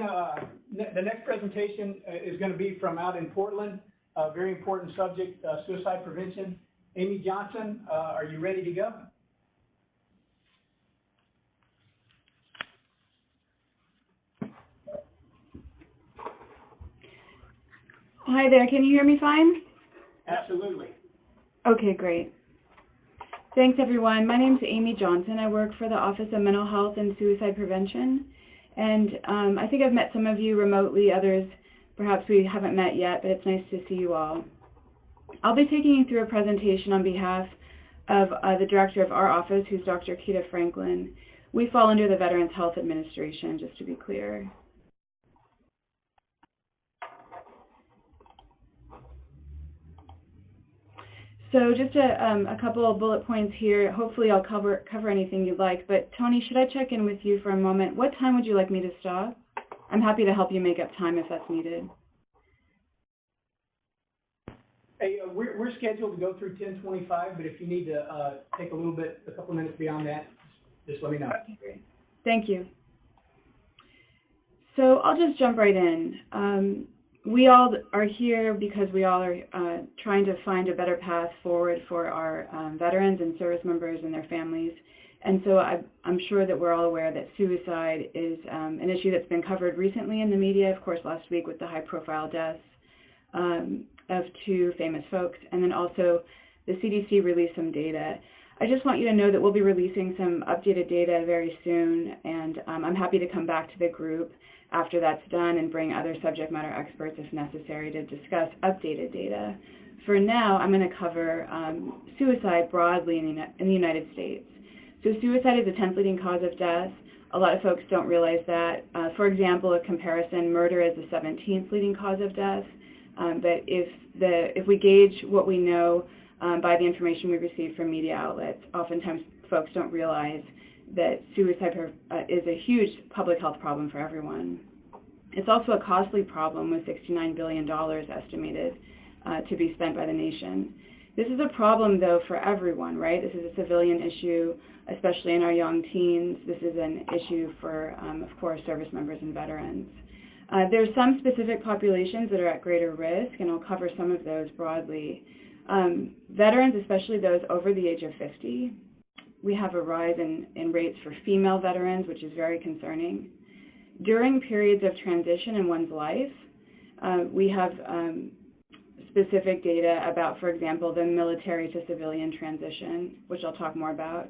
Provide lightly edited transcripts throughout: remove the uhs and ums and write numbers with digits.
the next presentation is going to be from out in Portland, a very important subject, suicide prevention. Amy Johnson, are you ready to go? Hi there, can you hear me fine? Absolutely. Okay, great. Thanks everyone. My name is Amy Johnson. I work for the Office of Mental Health and Suicide Prevention. And I think I've met some of you remotely, others perhaps we haven't met yet, but it's nice to see you all. I'll be taking you through a presentation on behalf of the director of our office, who's Dr. Keita Franklin. We fall under the Veterans Health Administration, just to be clear. So just a couple of bullet points here. Hopefully I'll cover anything you'd like. But Tony, should I check in with you for a moment? What time would you like me to stop? I'm happy to help you make up time if that's needed. Hey, we're scheduled to go through 10:25, but if you need to take a couple minutes beyond that, just let me know. Okay, great. Thank you. So I'll just jump right in. We all are here because we all are trying to find a better path forward for our veterans and service members and their families. And so I'm sure that we're all aware that suicide is an issue that's been covered recently in the media, of course, last week with the high-profile deaths of two famous folks. And then also the CDC released some data. I just want you to know that we'll be releasing some updated data very soon, and I'm happy to come back to the group after that's done and bring other subject matter experts if necessary to discuss updated data. For now, I'm going to cover suicide broadly in the United States. So suicide is the 10th leading cause of death. A lot of folks don't realize that. For example, a comparison, murder is the 17th leading cause of death. But if we gauge what we know by the information we receive from media outlets, oftentimes folks don't realize that suicide is a huge public health problem for everyone. It's also a costly problem with $69 billion estimated to be spent by the nation. This is a problem, though, for everyone, right? This is a civilian issue, especially in our young teens. This is an issue for, of course, service members and veterans. There are some specific populations that are at greater risk, and I'll cover some of those broadly. Veterans, especially those over the age of 50, we have a rise in rates for female veterans, which is very concerning. During periods of transition in one's life, we have specific data about, for example, the military to civilian transition, which I'll talk more about.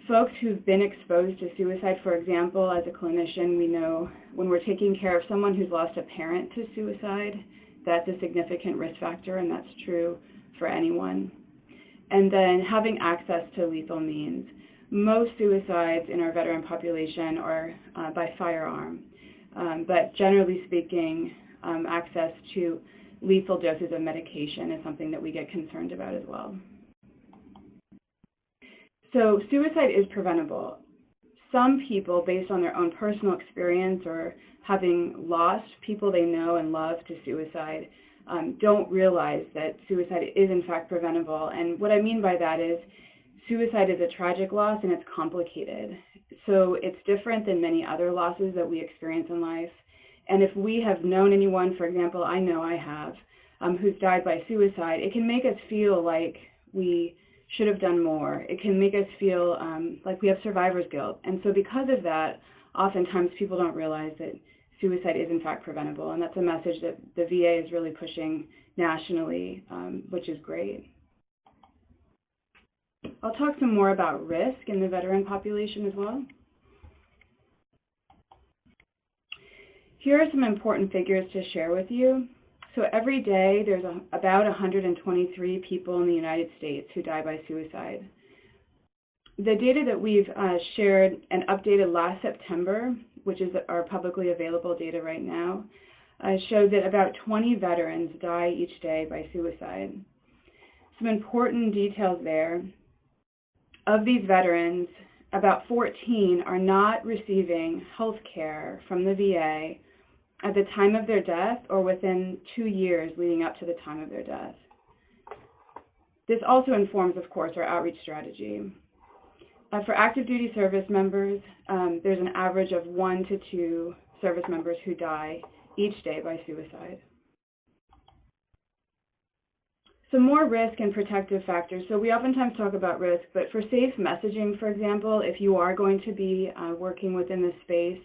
Folks who've been exposed to suicide, for example, as a clinician, we know when we're taking care of someone who's lost a parent to suicide, that's a significant risk factor, and that's true for anyone. And then having access to lethal means. Most suicides in our veteran population are by firearm, but generally speaking, access to lethal doses of medication is something that we get concerned about as well. So suicide is preventable. Some people, based on their own personal experience or having lost people they know and love to suicide, don't realize that suicide is in fact preventable. And what I mean by that is suicide is a tragic loss and it's complicated. So it's different than many other losses that we experience in life. And if we have known anyone, for example, I know I have, who's died by suicide, it can make us feel like we should have done more. It can make us feel like we have survivor's guilt. And so because of that, oftentimes people don't realize that suicide is in fact preventable. And that's a message that the VA is really pushing nationally, which is great. I'll talk some more about risk in the veteran population as well. Here are some important figures to share with you. So every day there's about 123 people in the United States who die by suicide. The data that we've shared and updated last September, which is our publicly available data right now, showed that about 20 veterans die each day by suicide. Some important details there. Of these veterans, about 14 are not receiving health care from the VA at the time of their death or within 2 years leading up to the time of their death. This also informs, of course, our outreach strategy. For active duty service members, there's an average of 1 to 2 service members who die each day by suicide. Some more risk and protective factors. So we oftentimes talk about risk, but for safe messaging, for example, if you are going to be working within this space,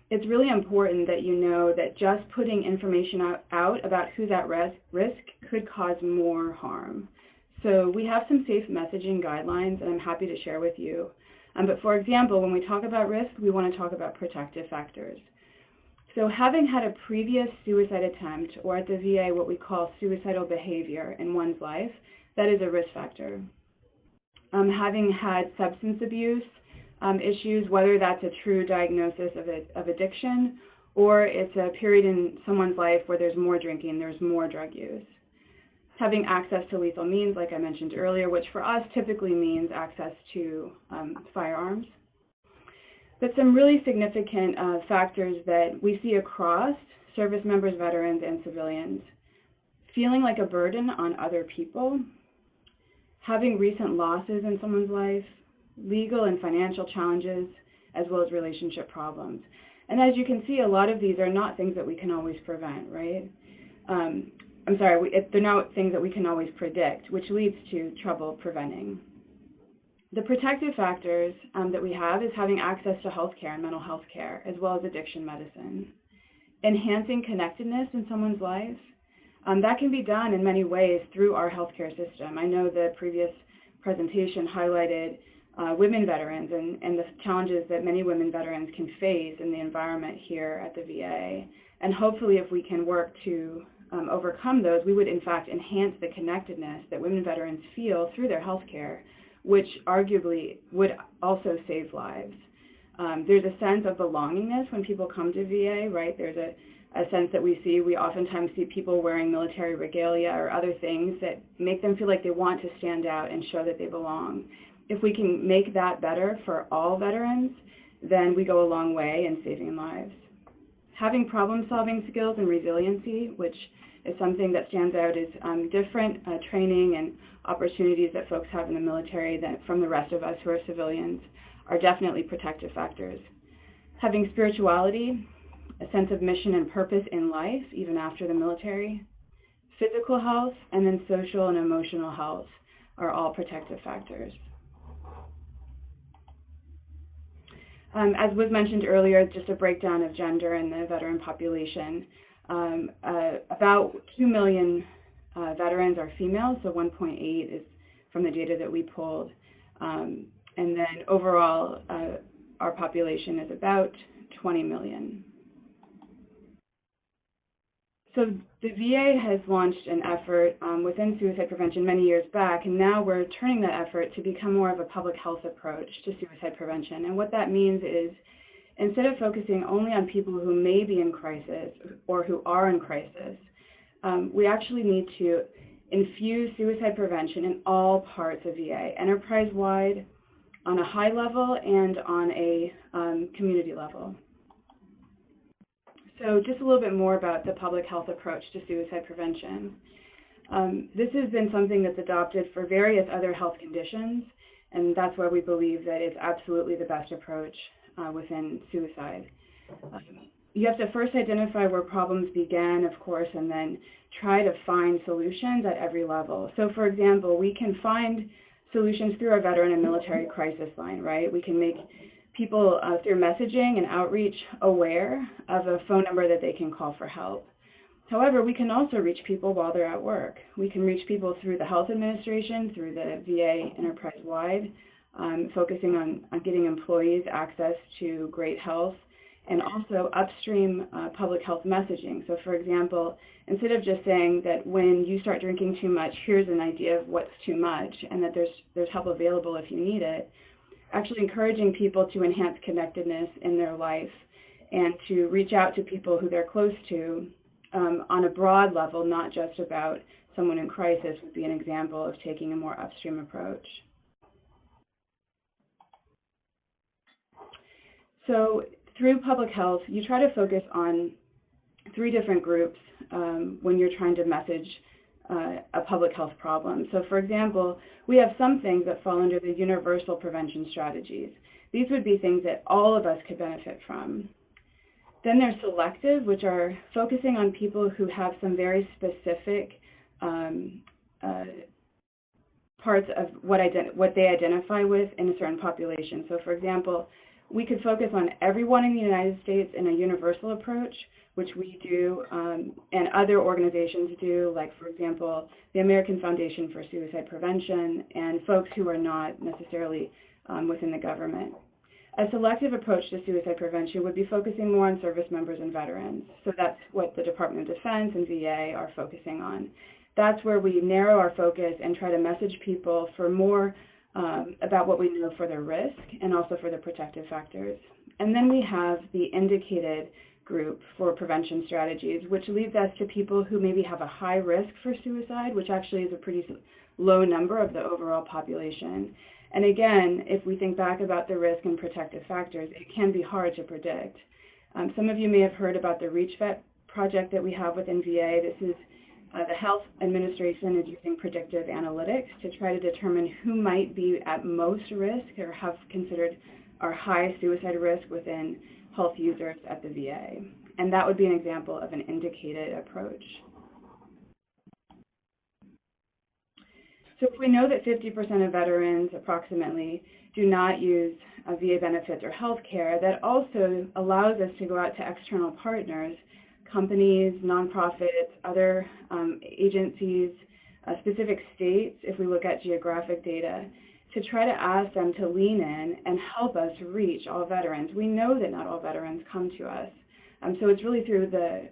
it's really important that you know that just putting information out about who's at risk could cause more harm. So we have some safe messaging guidelines, and I'm happy to share with you. But for example, when we talk about risk, we want to talk about protective factors. So having had a previous suicide attempt, or at the VA what we call suicidal behavior in one's life, that is a risk factor. Having had substance abuse issues, whether that's a true diagnosis of addiction, or it's a period in someone's life where there's more drinking, there's more drug use. Having access to lethal means, like I mentioned earlier, which for us typically means access to firearms. But some really significant factors that we see across service members, veterans, and civilians: feeling like a burden on other people, having recent losses in someone's life, legal and financial challenges, as well as relationship problems. And as you can see, a lot of these are not things that we can always prevent, right? They're not things that we can always predict, which leads to trouble preventing. The protective factors that we have is having access to healthcare and mental health care, as well as addiction medicine. Enhancing connectedness in someone's life. That can be done in many ways through our healthcare system. I know the previous presentation highlighted women veterans and the challenges that many women veterans can face in the environment here at the VA. And hopefully if we can work to overcome those, we would in fact enhance the connectedness that women veterans feel through their health care, which arguably would also save lives. There's a sense of belongingness when people come to VA, right? There's a sense that we oftentimes see people wearing military regalia or other things that make them feel like they want to stand out and show that they belong. If we can make that better for all veterans, then we go a long way in saving lives. Having problem-solving skills and resiliency, which is something that stands out as different training and opportunities that folks have in the military than from the rest of us who are civilians, are definitely protective factors. Having spirituality, a sense of mission and purpose in life, even after the military, physical health, and then social and emotional health are all protective factors. As was mentioned earlier, just a breakdown of gender in the veteran population. About 2 million veterans are female, so 1.8 is from the data that we pulled. And then overall, our population is about 20 million. So the VA has launched an effort within suicide prevention many years back, and now we're turning that effort to become more of a public health approach to suicide prevention. And what that means is, instead of focusing only on people who may be in crisis or who are in crisis, we actually need to infuse suicide prevention in all parts of VA, enterprise-wide, on a high level, and on a community level. So just a little bit more about the public health approach to suicide prevention. This has been something that's adopted for various other health conditions, and that's why we believe that it's absolutely the best approach within suicide. You have to first identify where problems began, of course, and then try to find solutions at every level. So for example, we can find solutions through our veteran and military crisis line, right? We can make people through messaging and outreach aware of a phone number that they can call for help. However, we can also reach people while they're at work. We can reach people through the health administration, through the VA enterprise-wide, focusing on getting employees access to great health, and also upstream public health messaging. So for example, instead of just saying that when you start drinking too much, here's an idea of what's too much and that there's help available if you need it, actually encouraging people to enhance connectedness in their life and to reach out to people who they're close to on a broad level, not just about someone in crisis, would be an example of taking a more upstream approach. So through public health, you try to focus on 3 different groups when you're trying to message a public health problem. So for example, we have some things that fall under the universal prevention strategies. These would be things that all of us could benefit from. Then there's selective, which are focusing on people who have some very specific parts of what they identify with in a certain population. So for example, we could focus on everyone in the United States in a universal approach, which we do, and other organizations do, like for example, the American Foundation for Suicide Prevention, and folks who are not necessarily within the government. A selective approach to suicide prevention would be focusing more on service members and veterans. So that's what the Department of Defense and VA are focusing on. That's where we narrow our focus and try to message people for more about what we know for their risk and also for the protective factors. And then we have the indicated group for prevention strategies, which leads us to people who maybe have a high risk for suicide, which actually is a pretty low number of the overall population. And again, if we think back about the risk and protective factors, it can be hard to predict. Some of you may have heard about the REACH-VET project that we have within VA. This is the Health Administration is using predictive analytics to try to determine who might be at most risk or have considered our high suicide risk within health users at the VA. And that would be an example of an indicated approach. So if we know that 50% of veterans approximately do not use VA benefits or health care, that also allows us to go out to external partners, companies, nonprofits, other agencies, specific states, if we look at geographic data, to try to ask them to lean in and help us reach all veterans. We know that not all veterans come to us. So it's really through the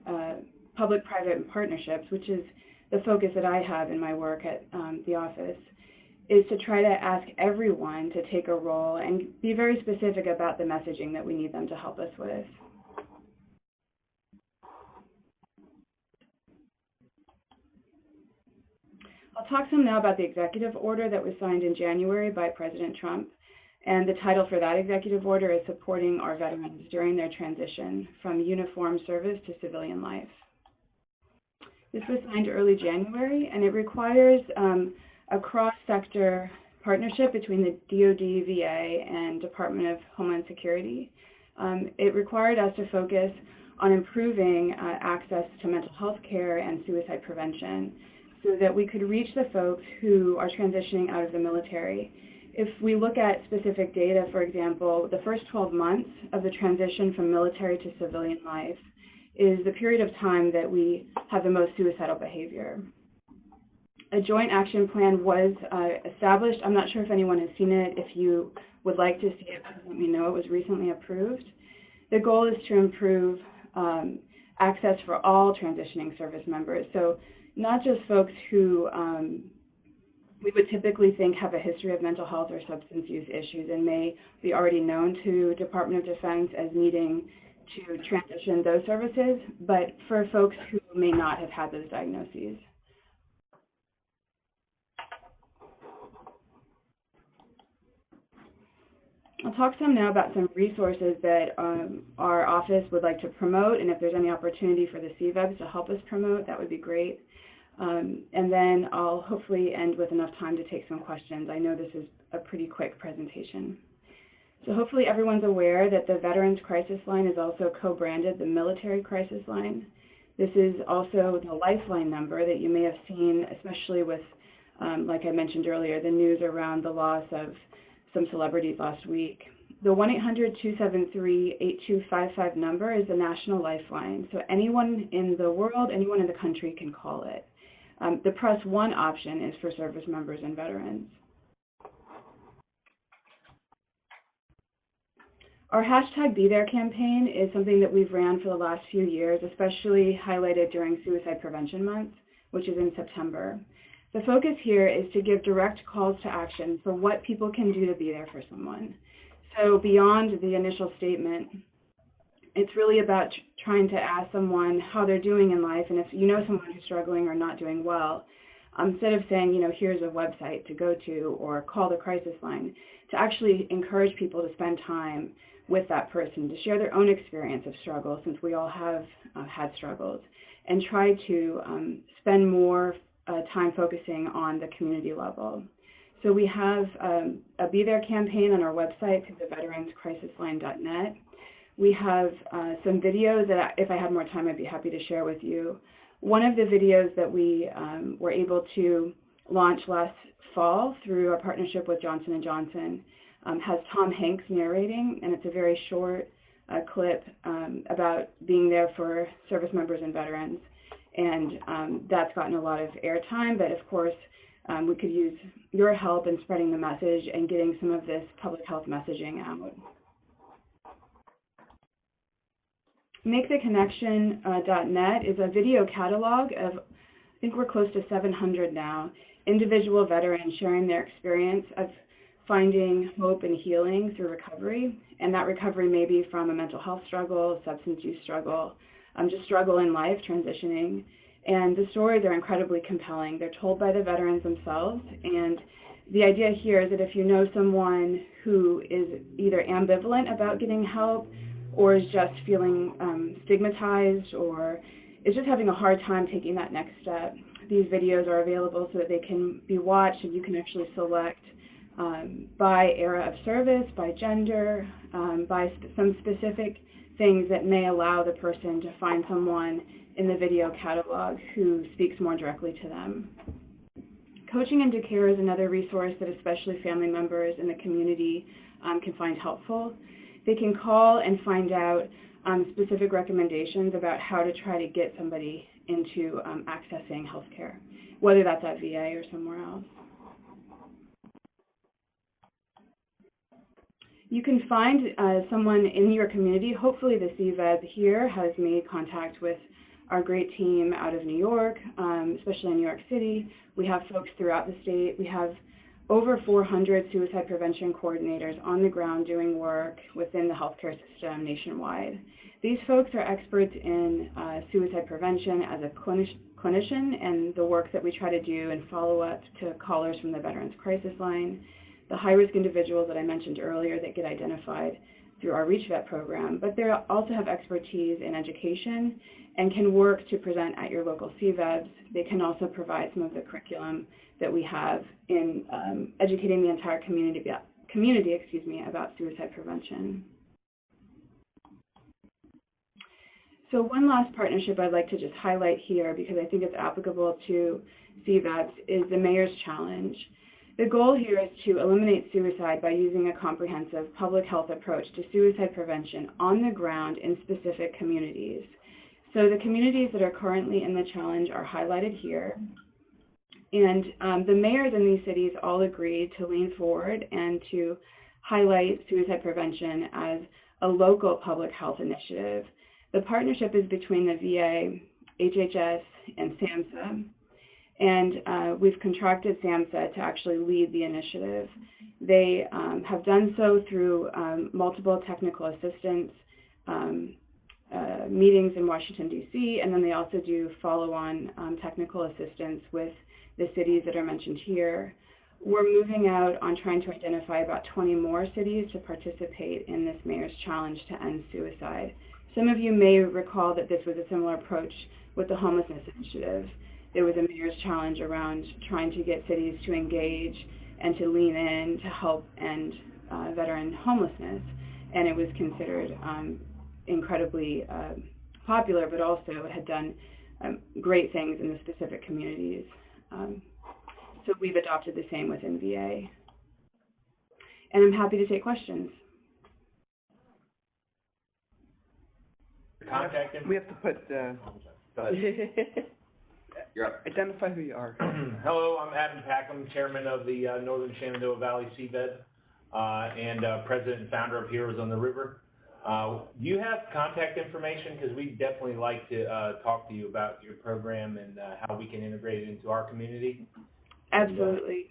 public-private partnerships, which is the focus that I have in my work at the office, is to try to ask everyone to take a role and be very specific about the messaging that we need them to help us with. I'll talk some now about the executive order that was signed in January by President Trump. And the title for that executive order is Supporting Our Veterans During Their Transition from Uniformed Service to Civilian Life. This was signed early January, and it requires a cross-sector partnership between the DoD, VA, and Department of Homeland Security. It required us to focus on improving access to mental health care and suicide prevention so that we could reach the folks who are transitioning out of the military. If we look at specific data, for example, the first 12 months of the transition from military to civilian life is the period of time that we have the most suicidal behavior. A joint action plan was established. I'm not sure if anyone has seen it. If you would like to see it, let me know. It was recently approved. The goal is to improve access for all transitioning service members. So not just folks who we would typically think have a history of mental health or substance use issues and may be already known to Department of Defense as needing to transition those services, but for folks who may not have had those diagnoses. I'll talk some now about some resources that our office would like to promote, and if there's any opportunity for the CVEBs to help us promote, that would be great. And then I'll hopefully end with enough time to take some questions. I know this is a pretty quick presentation. So hopefully everyone's aware that the Veterans Crisis Line is also co-branded the Military Crisis Line. This is also the Lifeline number that you may have seen, especially with, like I mentioned earlier, the news around the loss of some celebrities last week. The 1-800-273-8255 number is the National Lifeline. So anyone in the world, anyone in the country can call it. The press 1 option is for service members and veterans. Our hashtag Be There campaign is something that we've ran for the last few years, especially highlighted during Suicide Prevention Month, which is in September. The focus here is to give direct calls to action for what people can do to be there for someone. So beyond the initial statement, it's really about trying to ask someone how they're doing in life, and if you know someone who's struggling or not doing well, instead of saying, you know, here's a website to go to or call the crisis line, to actually encourage people to spend time with that person, to share their own experience of struggle, since we all have had struggles, and try to spend more time focusing on the community level. So we have a Be There campaign on our website, through the veteranscrisisline.net. we have some videos that if I had more time, I'd be happy to share with you. One of the videos that we were able to launch last fall through our partnership with Johnson & Johnson has Tom Hanks narrating, and it's a very short clip about being there for service members and veterans. And that's gotten a lot of airtime, but of course, we could use your help in spreading the message and getting some of this public health messaging out. MakeTheConnection.net is a video catalog of, I think we're close to 700 now, individual veterans sharing their experience of finding hope and healing through recovery. And that recovery may be from a mental health struggle, substance use struggle, just struggle in life, transitioning. And the stories are incredibly compelling. They're told by the veterans themselves. And the idea here is that if you know someone who is either ambivalent about getting help or is just feeling stigmatized or is just having a hard time taking that next step, these videos are available so that they can be watched, and you can actually select by era of service, by gender, by some specific things that may allow the person to find someone in the video catalog who speaks more directly to them. Coaching into Care is another resource that especially family members in the community can find helpful. They can call and find out specific recommendations about how to try to get somebody into accessing health care, whether that's at VA or somewhere else. You can find someone in your community. Hopefully the CVEB here has made contact with our great team out of New York, especially in New York City. We have folks throughout the state. We have over 400 suicide prevention coordinators on the ground doing work within the healthcare system nationwide. These folks are experts in suicide prevention as a clinician and the work that we try to do and follow up to callers from the Veterans Crisis Line, the high-risk individuals that I mentioned earlier that get identified through our ReachVet program, but they also have expertise in education and can work to present at your local CVEBs. They can also provide some of the curriculum that we have in educating the entire community about suicide prevention. So one last partnership I'd like to just highlight here because I think it's applicable to CVEBs is the Mayor's Challenge. The goal here is to eliminate suicide by using a comprehensive public health approach to suicide prevention on the ground in specific communities. So the communities that are currently in the challenge are highlighted here. And the mayors in these cities all agreed to lean forward and to highlight suicide prevention as a local public health initiative. The partnership is between the VA, HHS, and SAMHSA. And we've contracted SAMHSA to actually lead the initiative. They have done so through multiple technical assistance meetings in Washington, D.C., and then they also do follow-on technical assistance with the cities that are mentioned here. We're moving out on trying to identify about 20 more cities to participate in this Mayor's Challenge to end suicide. Some of you may recall that this was a similar approach with the homelessness initiative. There was a Mayor's Challenge around trying to get cities to engage and to lean in to help end veteran homelessness, and it was considered incredibly popular, but also had done great things in the specific communities. So we've adopted the same within VA. And I'm happy to take questions. Contact info. We have to put, You're up. identify who you are. Hello, I'm Adam Packham, Chairman of the Northern Shenandoah Valley CVEB and President and founder of Heroes on the River. Do you have contact information? Because we'd definitely like to talk to you about your program and how we can integrate it into our community. Absolutely.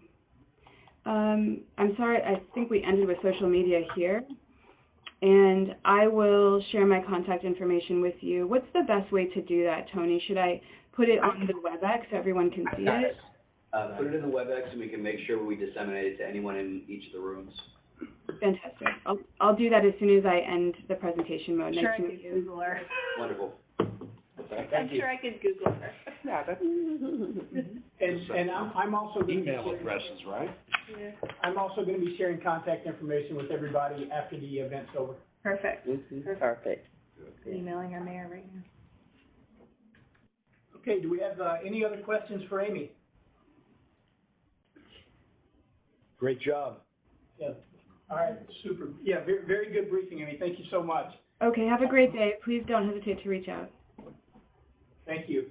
I'm sorry, I think we ended with social media here. And I will share my contact information with you. What's the best way to do that, Tony? Should I put it on the WebEx so everyone can see it? Put it in the WebEx and we can make sure we disseminate it to anyone in each of the rooms. Fantastic. I'll do that as soon as I end the presentation mode. Sure, I could Google her. Wonderful. I'm sure I could Google her. Yeah, that's... And I'm also going to Email addresses, right? Yeah. I'm also going to be sharing contact information with everybody after the event's over. Perfect. Perfect. Emailing our mayor right now. Okay, do we have any other questions for Amy? Great job. Yeah. All right, super. Yeah, very, very good briefing, Amy. Thank you so much. Okay, have a great day. Please don't hesitate to reach out. Thank you.